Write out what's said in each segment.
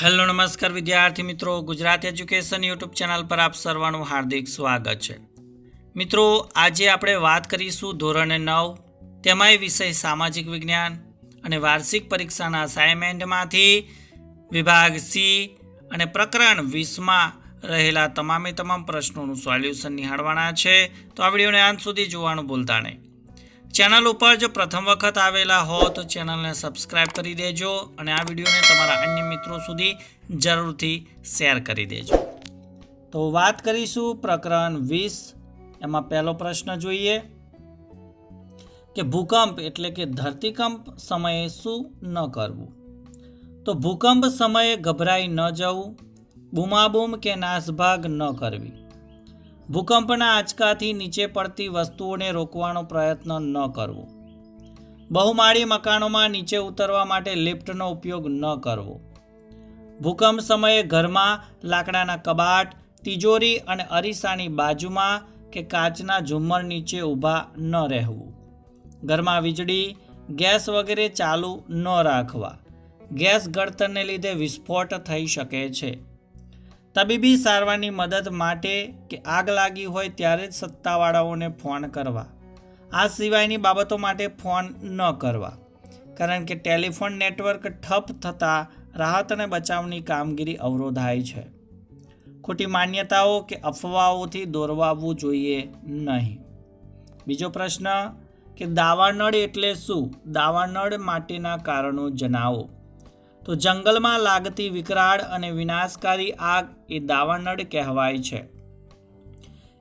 Hello નમસ્કાર વિદ્યાર્થી મિત્રો, ગુજરાત એજ્યુકેશન યુટ્યુબ ચેનલ પર આપ સર્વનું હાર્દિક સ્વાગત છે। મિત્રો, આજે આપણે વાત કરીશું ધોરણ 9 તેમાંય વિષય સામાજિક વિજ્ઞાન અને વાર્ષિક પરીક્ષાના અસાઇનમેન્ટમાંથી વિભાગ સી અને પ્રકરણ 20માં રહેલા તમામ પ્રશ્નોનું સોલ્યુશન નિહાળવાના છે। તો આ વિડીયોને અંત સુધી જોવાનું ભૂલતા નહીં। ચેનલ ઉપર જો પ્રથમ વખત આવેલા હો તો ચેનલને સબસ્ક્રાઇબ કરી દેજો અને આ વિડીયોને તમારા અન્ય મિત્રો સુધી જરૂરથી શેર કરી દેજો। તો વાત કરીશું પ્રકરણ 20। એમાં પહેલો પ્રશ્ન જોઈએ કે ભૂકંપ એટલે કે ધરતીકંપ સમયે શું ન કરવું। તો ભૂકંપ સમયે ગભરાઈ ન જવું, બૂમાબૂમ કે નાસભાગ ન કરવી, ભૂકંપના આંચકાથી નીચે પડતી વસ્તુઓને રોકવાનો પ્રયત્ન ન કરવો, બહુમાળી મકાનોમાં નીચે ઉતરવા માટે લિફ્ટનો ઉપયોગ ન કરવો, ભૂકંપ સમયે ઘરમાં લાકડાના કબાટ, તિજોરી અને અરીસાની બાજુમાં કે કાચના ઝુમ્મર નીચે ઊભા ન રહેવું, ઘરમાં વીજળી, ગેસ વગેરે ચાલુ ન રાખવા, ગેસ ગળતરને લીધે વિસ્ફોટ થઈ શકે છે, તબીબી સારવારની મદદ માટે કે આગ લાગી હોય ત્યારે જ સત્તાવાળાઓને ફોન કરવા, આ સિવાયની બાબતો માટે ફોન ન કરવા, કારણ કે ટેલિફોન નેટવર્ક ઠપ થતાં રાહત અને બચાવની કામગીરી અવરોધાય છે, ખોટી માન્યતાઓ કે અફવાઓથી દોરવાવું જોઈએ નહીં। બીજો પ્રશ્ન કે દાવાનળ એટલે શું? દાવાનળ માટેના કારણો જણાવો। તો જંગલમાં લાગતી વિકરાળ અને વિનાશકારી આગ એ દાવાનળ કહેવાય છે।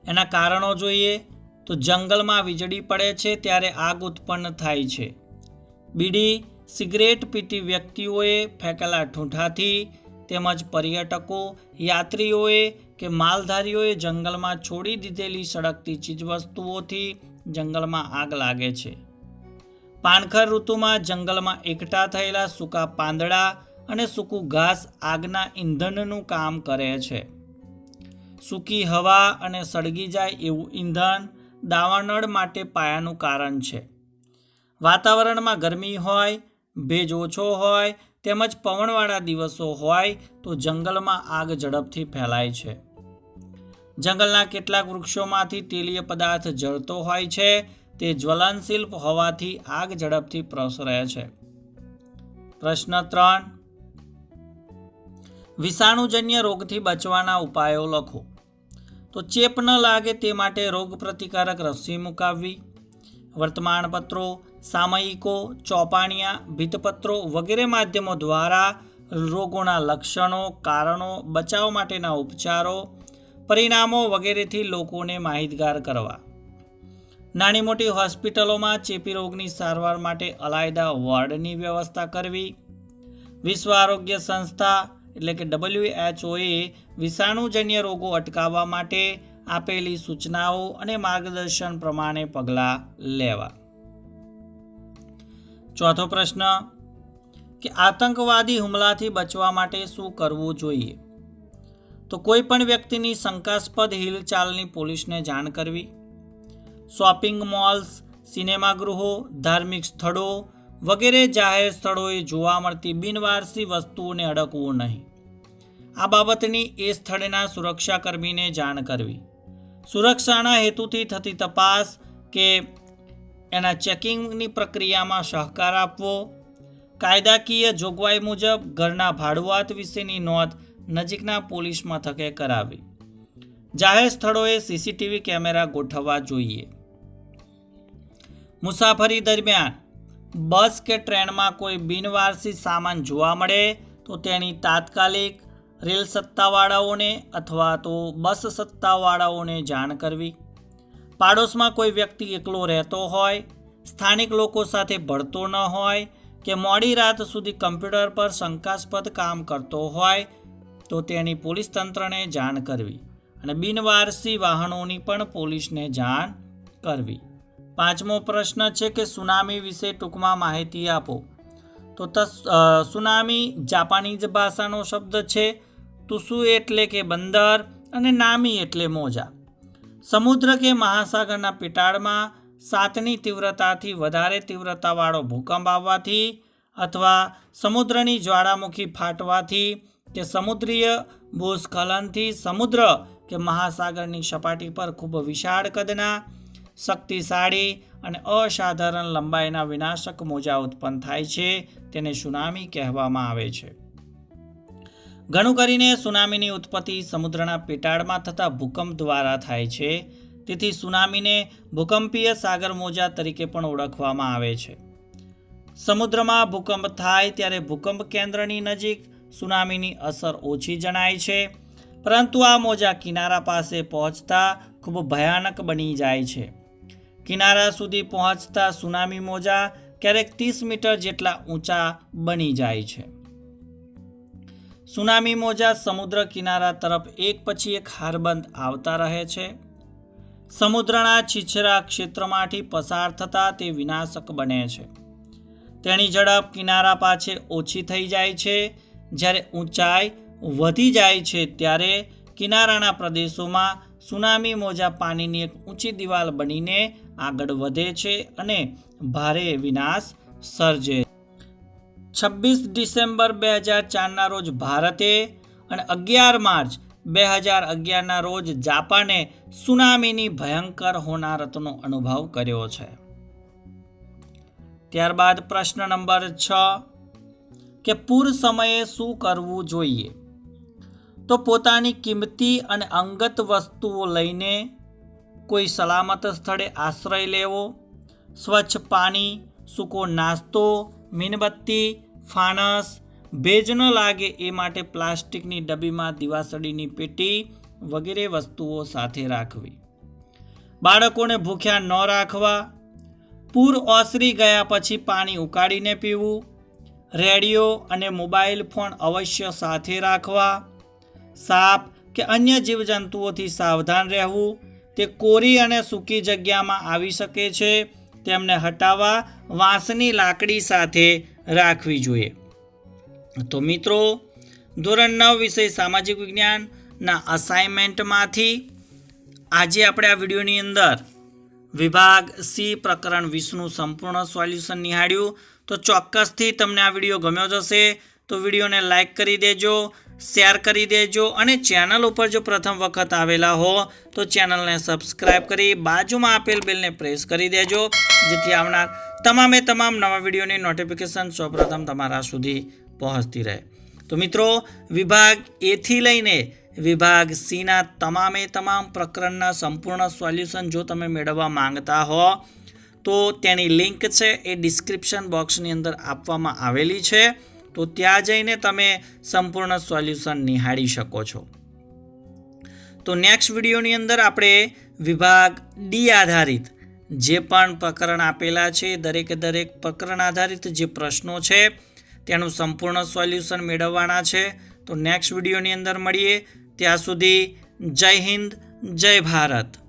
એના કારણો જોઈએ તો જંગલમાં વીજળી પડે છે ત્યારે આગ ઉત્પન્ન થાય છે, બીડી સિગરેટ પીતી વ્યક્તિઓએ ફેંકેલા ઠૂંઠાથી તેમજ પર્યટકો, યાત્રીઓએ કે માલધારીઓએ જંગલમાં છોડી દીધેલી સળગતી ચીજવસ્તુઓથી જંગલમાં આગ લાગે છે। પાનખર ઋતુમાં જંગલમાં એકઠા થયેલા સૂકા પાંદડા અને સૂકું ઘાસ આગના ઈંધણનું કામ કરે છે। સૂકી હવા અને સળગી જાય એવું ઈંધણ દાવાનળ માટે પાયાનું કારણ છે। વાતાવરણમાં ગરમી હોય, ભેજ ઓછો હોય તેમજ પવનવાળા દિવસો હોય તો જંગલમાં આગ ઝડપથી ફેલાય છે। જંગલના કેટલાક વૃક્ષોમાંથી તેલીય પદાર્થ જળતો હોય છે, તે જ્વલનશીલ હોવાથી આગ ઝડપથી પ્રસરે છે। પ્રશ્ન 3, વિષાણુજન્ય રોગથી બચવાના ઉપાયો લખો। તો ચેપ ન લાગે તે માટે રોગ પ્રતિકારક રસી મુકાવવી, વર્તમાનપત્રો, સામયિકો, ચોપાનિયા, ભીતપત્રો વગેરે માધ્યમો દ્વારા રોગોના લક્ષણો, કારણો, બચાવ માટેના ઉપચારો, પરિણામો વગેરેથી લોકોને માહિતગાર કરવા, નાની મોટી હોસ્પિટલોમાં ચેપી રોગની સારવાર માટે અલાયદા વોર્ડની વ્યવસ્થા કરવી, વિશ્વ આરોગ્ય સંસ્થા એટલે કે WHO વિષાણુજન્ય રોગો અટકાવવા માટે આપેલી સૂચનાઓ અને માર્ગદર્શન પ્રમાણે પગલાં લેવા। ચોથો પ્રશ્ન કે આતંકવાદી હુમલાથી બચવા માટે શું કરવું જોઈએ? તો કોઈ પણ વ્યક્તિની શંકાસ્પદ હિલચાલની પોલીસને જાણ કરવી, શોપિંગ મોલ્સ, સિનેમાગૃહો, ધાર્મિક સ્થળો વગેરે જાહેર સ્થળોએ જોવા મળતી બિનવારસી વસ્તુઓને અડકવું નહીં, આ બાબતની એ સ્થળના સુરક્ષાકર્મીને જાણ કરવી, સુરક્ષાના હેતુથી થતી તપાસ કે એના ચેકિંગની પ્રક્રિયામાં સહકાર આપવો, કાયદાકીય જોગવાઈ મુજબ ઘરના ભાડુઆત વિશેની નોંધ નજીકના પોલીસ મથકે કરાવી, જાહેર સ્થળોએ CCTV કેમેરા ગોઠવવા જોઈએ। મુસાફરી દરમિયાન બસ કે ટ્રેનમાં કોઈ બિનવારસી સામાન જોવા મળે તો તેની તાત્કાલિક રેલ સત્તાવાળાઓને અથવા તો બસ સત્તાવાળાઓને જાણ કરવી, પાડોશમાં કોઈ વ્યક્તિ એકલો રહેતો હોય, સ્થાનિક લોકો સાથે ભળતો ન હોય કે મોડી રાત સુધી કમ્પ્યુટર પર શંકાસ્પદ કામ કરતો હોય તો તેની પોલીસ તંત્રને જાણ કરવી અને બિનવારસી વાહનોની પણ પોલીસને જાણ કરવી। પાંચમો પ્રશ્ન છે કે સુનામી વિશે ટૂંકમાં માહિતી આપો। તો સુનામી જાપાનીઝ ભાષાનો શબ્દ છે। તુસુ એટલે કે બંદર અને નામી એટલે મોજા। સમુદ્ર કે મહાસાગરના પેટાળમાં 7ની તીવ્રતાથી વધારે તીવ્રતાવાળો ભૂકંપ આવવાથી અથવા સમુદ્રની જ્વાળામુખી ફાટવાથી કે સમુદ્રીય ભૂસ્ખલનથી સમુદ્ર કે મહાસાગરની સપાટી પર ખૂબ વિશાળ કદના, શક્તિશાળી અને અસાધારણ લંબાઈના વિનાશક મોજા ઉત્પન્ન થાય છે. તેને સુનામી કહેવામાં આવે છે. ઘણું કરીને સુનામીની ઉત્પત્તિ સમુદ્રના પેટાળમાં થતા ભૂકંપ દ્વારા થાય છે. તેથી સુનામીને ભૂકંપીય સાગર મોજા તરીકે પણ ઓળખવામાં આવે છે. સમુદ્રમાં ભૂકંપ થાય ત્યારે ભૂકંપ કેન્દ્રની નજીક સુનામીની અસર ઓછી જણાય છે, પરંતુ આ મોજા કિનારા પાસે પહોંચતા ખૂબ ભયાનક બની જાય છે. કિનારા સુધી પહોંચતા સુનામી મોજા ક્યારેક 30 મીટર જેટલા ઊંચા બની જાય છે. સુનામી મોજા સમુદ્ર કિનારા તરફ એક પછી એક હારબંધ આવતા રહે છે. સમુદ્રના છીછરા ક્ષેત્રમાંથી પસાર થતા તે વિનાશક બને છે. તેની ઝડપ કિનારા પાસે ઓછી થઈ જાય છે. જ્યારે ઊંચાઈ વધી જાય છે ત્યારે કિનારાના પ્રદેશોમાં સુનામી મોજા પાણીની એક ઊંચી દિવાલ બનીને આગળ વધે છે અને ભારે વિનાશ સર્જે. 26 ડિસેમ્બર 2004ના રોજ ભારતે અને 11 માર્ચ 2011ના રોજ જાપાને સુનામીની ભયંકર હોનારતનો અનુભવ કર્યો છે. ત્યારબાદ પ્રશ્ન નંબર 6 કે પૂર સમયે શું કરવું જોઈએ? તો પોતાની કિંમતી અને અંગત વસ્તુઓ લઈને કોઈ સલામત સ્થળે આશ્રય લેવો, સ્વચ્છ પાણી, સૂકો નાસ્તો, મીણબત્તી, ફાનસ, ભેજ ન લાગે એ માટે પ્લાસ્ટિકની ડબ્બીમાં દિવાસળીની પેટી વગેરે વસ્તુઓ સાથે રાખવી. બાળકોને ભૂખ્યા ન રાખવા. પૂર ઓસરી ગયા પછી પાણી ઉકાળીને પીવું. રેડિયો અને મોબાઈલ ફોન અવશ્ય સાથે રાખવા. સાપ કે અન્ય જીવજંતુઓથી સાવધાન રહેવું. તે કોરી અને સૂકી જગ્યામાં આવી શકે છે. તેમને હટાવવા વાંસની લાકડી સાથે રાખવી જોઈએ. તો મિત્રો, ધોરણ 9 વિષય સામાજિક વિજ્ઞાનના અસાઇનમેન્ટમાંથી આજે આપણે આ વિડીયોની અંદર વિભાગ સી પ્રકરણ 20નું સંપૂર્ણ સોલ્યુશન નિહાળ્યું. તો ચોક્કસથી તમને આ વિડીયો ગમ્યો જશે તો વિડીયોને લાઇક કરી દેજો, શેર કરી દેજો અને ચેનલ ઉપર જો પ્રથમ વખત આવેલા હો તો ચેનલને સબસ્ક્રાઈબ કરી બાજુમાં આપેલ બેલને પ્રેસ કરી દેજો, જેથી આવનાર તમામ નવા વિડીયોની નોટિફિકેશન સૌપ્રથમ તમારા સુધી પહોંચતી રહે. તો મિત્રો, વિભાગ એથી લઈને વિભાગ સીના તમામ પ્રકરણના સંપૂર્ણ સોલ્યુશન જો તમે મેળવવા માંગતા હો તો તેની લિંક છે એ ડિસ્ક્રિપ્શન બોક્સની અંદર આપવામાં આવેલી છે. તો ત્યાં જઈને તમે સંપૂર્ણ સોલ્યુશન નિહાળી શકો છો. તો નેક્સ્ટ વિડીયોની અંદર આપણે વિભાગ ડી આધારિત જે પણ પ્રકરણ આપેલા છે દરેક પ્રકરણ આધારિત જે પ્રશ્નો છે તેનું સંપૂર્ણ સોલ્યુશન મેળવવાના છે. તો નેક્સ્ટ વિડીયોની અંદર મળીએ. ત્યાં સુધી જય હિન્દ, જય ભારત.